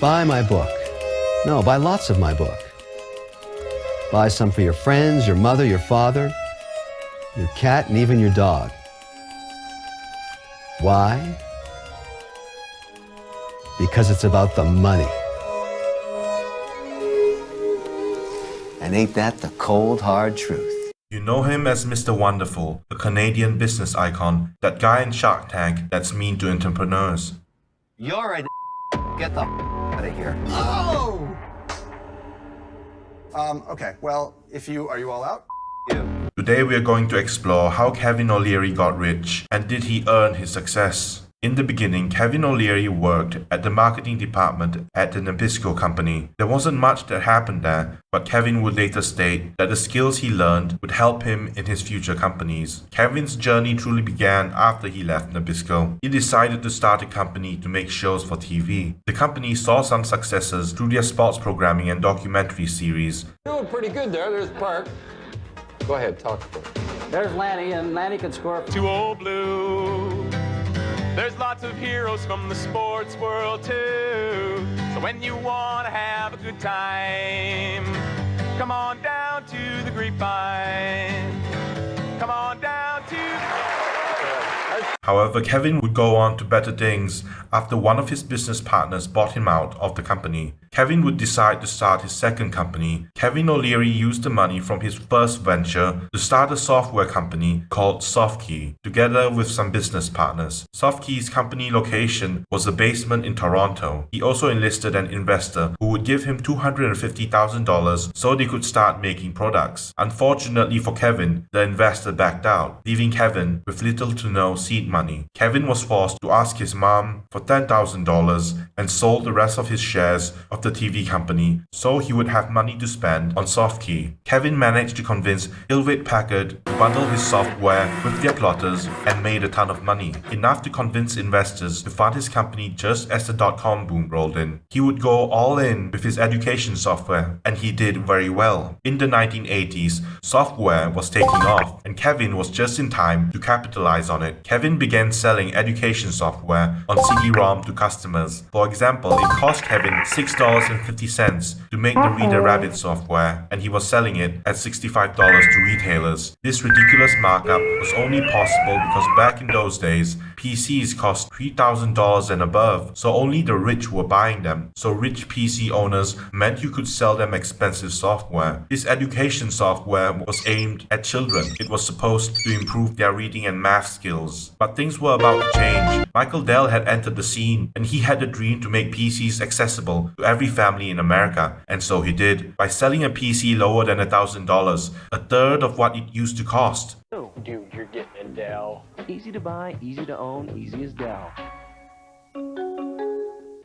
Buy my book. No, buy lots of my book. Buy some for your friends, your mother, your father, your cat, and even your dog. Why? Because it's about the money. And ain't that the cold, hard truth? You know him as Mr. Wonderful, a Canadian business icon, that guy in Shark Tank that's mean to entrepreneurs. You're a get the out of here. Oh! Okay, well, are you all out? You. Today we are going to explore how Kevin O'Leary got rich and did he earn his success. In the beginning, Kevin O'Leary worked at the marketing department at the Nabisco company. There wasn't much that happened there, but Kevin would later state that the skills he learned would help him in his future companies. Kevin's journey truly began after he left Nabisco. He decided to start a company to make shows for TV. The company saw some successes through their sports programming and documentary series. Doing pretty good there. There's Park. Go ahead, talk. There's Lanny, and Lanny can score. To Old Blue. There's lots of heroes from the sports world too. So when you want to have a good time, come on down to the Grapevine. Come on down to However, Kevin would go on to better things after one of his business partners bought him out of the company. Kevin would decide to start his second company. Kevin O'Leary used the money from his first venture to start a software company called Softkey, together with some business partners. Softkey's company location was a basement in Toronto. He also enlisted an investor who would give him $250,000 so they could start making products. Unfortunately for Kevin, the investor backed out, leaving Kevin with little to no seed money. Kevin was forced to ask his mom for $10,000 and sold the rest of his shares of the TV company so he would have money to spend on Softkey. Kevin managed to convince Hewlett-Packard to bundle his software with their plotters and made a ton of money, enough to convince investors to fund his company just as the dot-com boom rolled in. He would go all in with his education software, and he did very well. In the 1980s, software was taking off, and Kevin was just in time to capitalize on it. Kevin began selling education software on CD-ROM to customers. For example, it cost Kevin $6.50 to make the Reader Rabbit software, and he was selling it at $65 to retailers. This ridiculous markup was only possible because back in those days, PCs cost $3,000 and above, so only the rich were buying them. So rich PC owners meant you could sell them expensive software. This education software was aimed at children. It was supposed to improve their reading and math skills. But things were about to change. Michael Dell had entered the scene, and he had a dream to make PCs accessible to every family in America, and so he did, by selling a PC lower than $1,000, a third of what it used to cost. Oh, dude, you're getting a Dell. Easy to buy, easy to own, easy as Dell.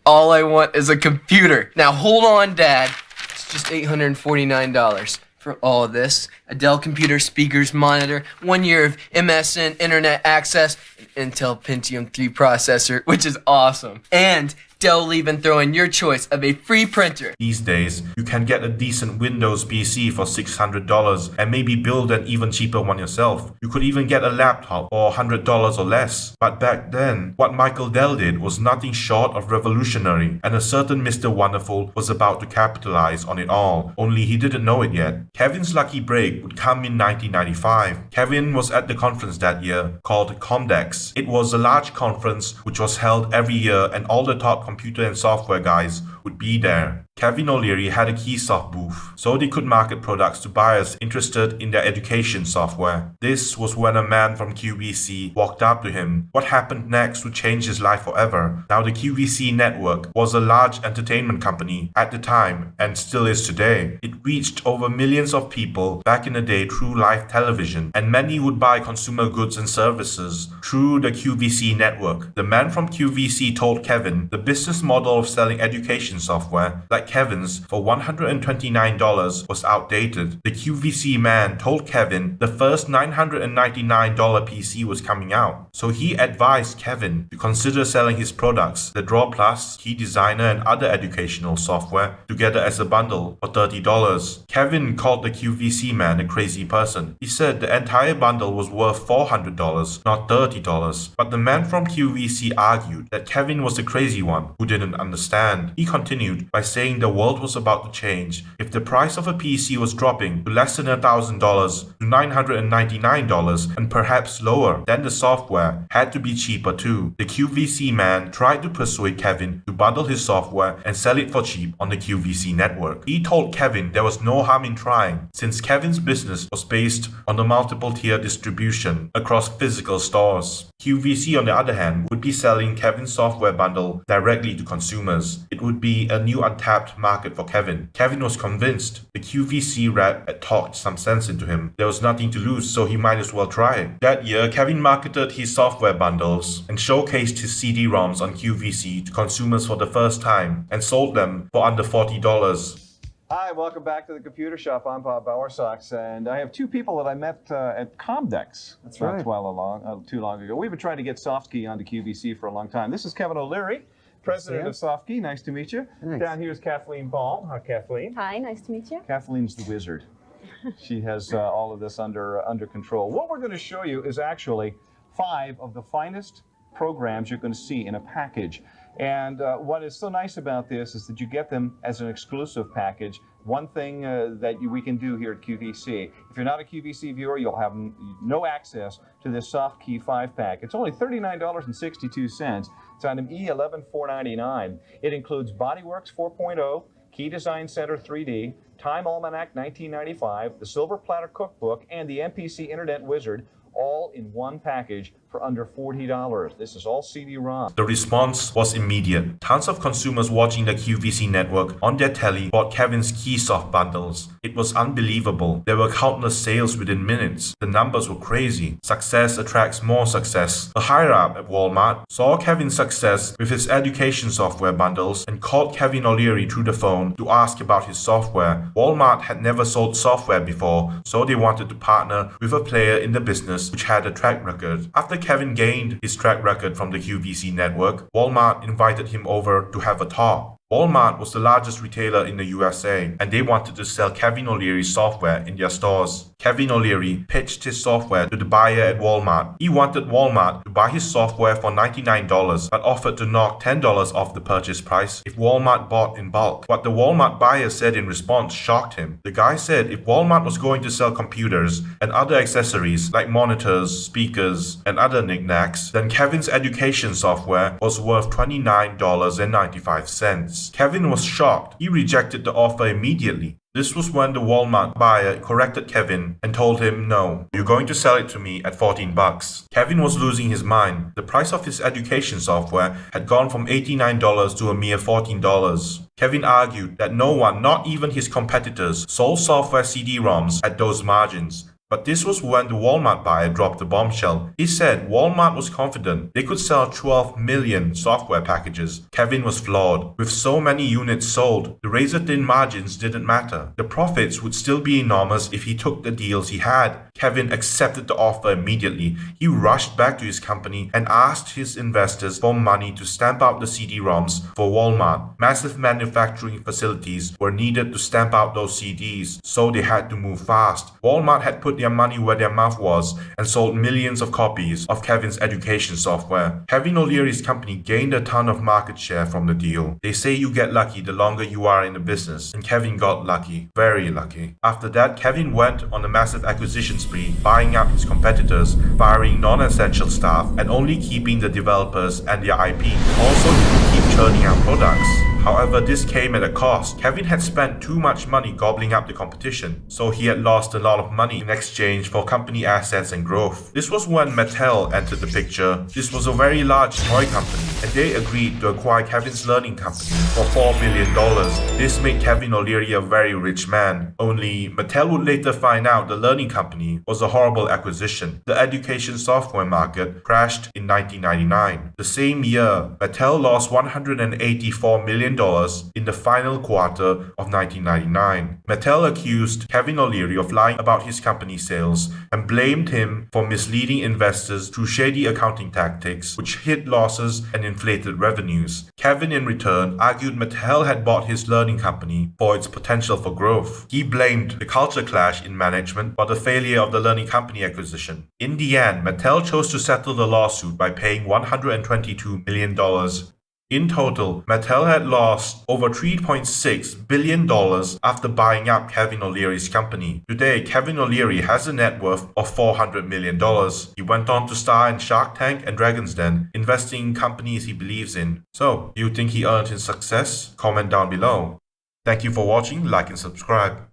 All I want is a computer. Now hold on, Dad. It's just $849 for all of this. A Dell computer, speakers, monitor, 1 year of MSN internet access, an Intel Pentium 3 processor, which is awesome. And Dell will even throw in your choice of a free printer. These days, you can get a decent Windows PC for $600 and maybe build an even cheaper one yourself. You could even get a laptop for $100 or less. But back then, what Michael Dell did was nothing short of revolutionary, and a certain Mr. Wonderful was about to capitalize on it all, only he didn't know it yet. Kevin's lucky break would come in 1995. Kevin was at the conference that year called Comdex. It was a large conference which was held every year, and all the top computer and software guys would be there. Kevin O'Leary had a Keysoft booth, so they could market products to buyers interested in their education software. This was when a man from QVC walked up to him. What happened next would change his life forever. Now the QVC network was a large entertainment company at the time, and still is today. It reached over millions of people back in the day through live television, and many would buy consumer goods and services through the QVC network. The man from QVC told Kevin the business model of selling education software, like Kevin's, for $129 was outdated. The QVC man told Kevin the first $999 PC was coming out, so he advised Kevin to consider selling his products, the Draw Plus, Key Designer, and other educational software, together as a bundle for $30. Kevin called the QVC man a crazy person. He said the entire bundle was worth $400, not $30. But the man from QVC argued that Kevin was the crazy one who didn't understand. He continued by saying the world was about to change. If the price of a PC was dropping to less than $1,000 to $999 and perhaps lower, then the software had to be cheaper too. The QVC man tried to persuade Kevin to bundle his software and sell it for cheap on the QVC network. He told Kevin there was no harm in trying, since Kevin's business was based on the multiple tier distribution across physical stores. QVC, on the other hand, would be selling Kevin's software bundle directly to consumers. It would be a new untapped market for Kevin. Kevin was convinced. The QVC rep had talked some sense into him. There was nothing to lose, so he might as well try. That year, Kevin marketed his software bundles and showcased his CD-ROMs on QVC to consumers for the first time and sold them for under $40. Hi, welcome back to the Computer Shop. I'm Bob Bowersox, and I have two people that I met at Comdex. That's not right. too long ago. We've been trying to get Softkey onto QVC for a long time. This is Kevin O'Leary, president of Softkey. Nice to meet you. Thanks. Down here is Kathleen Ball. Hi, Kathleen. Hi, nice to meet you. Kathleen's the wizard. She has all of this under control. What we're going to show you is actually 5 of the finest programs you're going to see in a package. And what is so nice about this is that you get them as an exclusive package. One thing that we can do here at QVC, if you're not a QVC viewer, you'll have no access to this Softkey 5-pack. It's only $39.62. It's item E11499. It includes BodyWorks 4.0, Key Design Center 3D, Time Almanac 1995, the Silver Platter Cookbook, and the MPC Internet Wizard, all in one package for under $40. This is all CD-ROM. The response was immediate. Tons of consumers watching the QVC network on their telly bought Kevin's Keysoft bundles. It was unbelievable. There were countless sales within minutes. The numbers were crazy. Success attracts more success. A higher-up at Walmart saw Kevin's success with his education software bundles and called Kevin O'Leary through the phone to ask about his software. Walmart had never sold software before, so they wanted to partner with a player in the business which had a track record. After Kevin gained his track record from the QVC network, Walmart invited him over to have a talk. Walmart was the largest retailer in the USA, and they wanted to sell Kevin O'Leary's software in their stores. Kevin O'Leary pitched his software to the buyer at Walmart. He wanted Walmart to buy his software for $99, but offered to knock $10 off the purchase price if Walmart bought in bulk. What the Walmart buyer said in response shocked him. The guy said if Walmart was going to sell computers and other accessories like monitors, speakers, and other knickknacks, then Kevin's education software was worth $29.95. Kevin was shocked. He rejected the offer immediately. This was when the Walmart buyer corrected Kevin and told him, "No, you're going to sell it to me at $14. Kevin was losing his mind. The price of his education software had gone from $89 to a mere $14. Kevin argued that no one, not even his competitors, sold software CD-ROMs at those margins. But this was when the Walmart buyer dropped the bombshell. He said Walmart was confident they could sell 12 million software packages. Kevin was flawed. With so many units sold, the razor-thin margins didn't matter. The profits would still be enormous if he took the deals he had. Kevin accepted the offer immediately. He rushed back to his company and asked his investors for money to stamp out the CD-ROMs for Walmart. Massive manufacturing facilities were needed to stamp out those CDs, so they had to move fast. Walmart had put their money where their mouth was and sold millions of copies of Kevin's education software. Kevin O'Leary's company gained a ton of market share from the deal. They say you get lucky the longer you are in the business, and Kevin got lucky, very lucky. After that, Kevin went on a massive acquisition spree, buying up his competitors, firing non-essential staff, and only keeping the developers and their IP. Also, he could keep churning out products. However, this came at a cost. Kevin had spent too much money gobbling up the competition, so he had lost a lot of money in exchange for company assets and growth. This was when Mattel entered the picture. This was a very large toy company, and they agreed to acquire Kevin's learning company for $4 billion. This made Kevin O'Leary a very rich man. Only Mattel would later find out the learning company was a horrible acquisition. The education software market crashed in 1999. The same year, Mattel lost $184 million in the final quarter of 1999. Mattel accused Kevin O'Leary of lying about his company sales and blamed him for misleading investors through shady accounting tactics which hid losses and inflated revenues. Kevin in return argued Mattel had bought his learning company for its potential for growth. He blamed the culture clash in management for the failure of the learning company acquisition. In the end, Mattel chose to settle the lawsuit by paying $122 million. In total, Mattel had lost over $3.6 billion after buying up Kevin O'Leary's company. Today, Kevin O'Leary has a net worth of $400 million. He went on to star in Shark Tank and Dragon's Den, investing in companies he believes in. So, do you think he earned his success? Comment down below. Thank you for watching, like and subscribe.